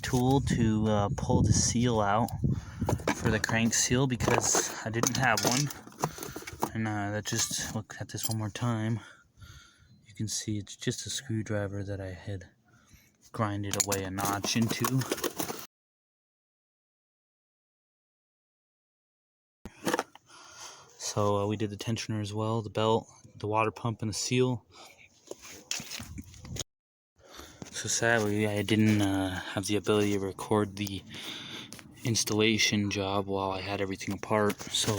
tool to pull the seal out for the crank seal because I didn't have one. And that just, look at this one more time. You can see it's just a screwdriver that I had grinded away a notch into. So we did the tensioner as well, the belt, the water pump, and the seal. So sadly, I didn't have the ability to record the installation job while I had everything apart. So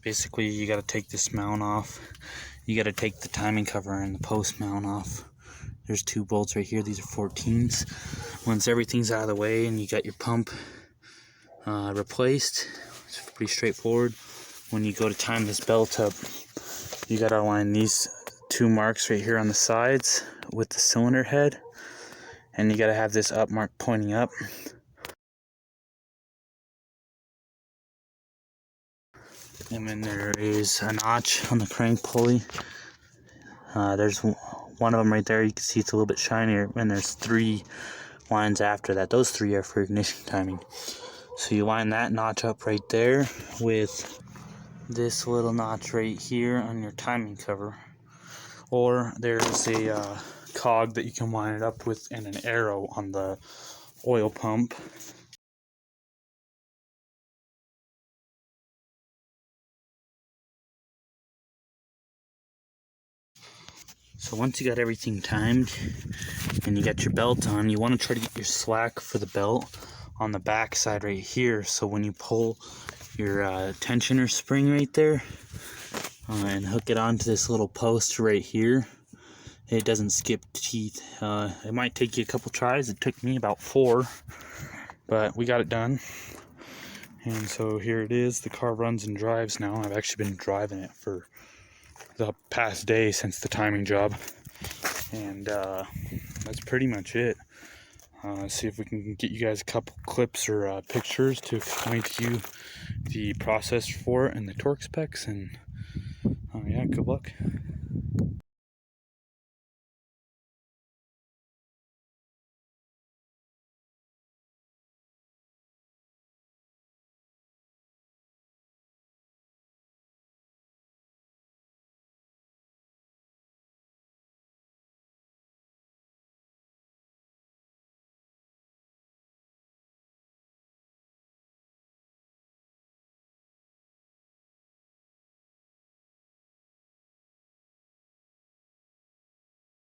basically, you got to take this mount off. You got to take the timing cover and the post mount off. There's 2 bolts right here. These are 14s. Once everything's out of the way and you got your pump replaced, it's pretty straightforward. When you go to time this belt up, you got to align these 2 marks right here on the sides with the cylinder head, and you got to have this up mark pointing up. And then there is a notch on the crank pulley. There's one of them right there. You can see it's a little bit shinier, and there's 3 lines after that. Those 3 are for ignition timing. So you line that notch up right there with this little notch right here on your timing cover. Or there's a cog that you can line it up with and an arrow on the oil pump. So once you got everything timed and you got your belt on, you want to try to get your slack for the belt on the back side right here. So when you pull your tensioner spring right there and hook it onto this little post right here, it doesn't skip teeth. It might take you a couple tries. It took me about 4, but we got it done. And so here it is. The car runs and drives now. I've actually been driving it for the past day since the timing job, and that's pretty much it. See if we can get you guys a couple clips or pictures to explain to you the process for it and the torque specs, and yeah, good luck.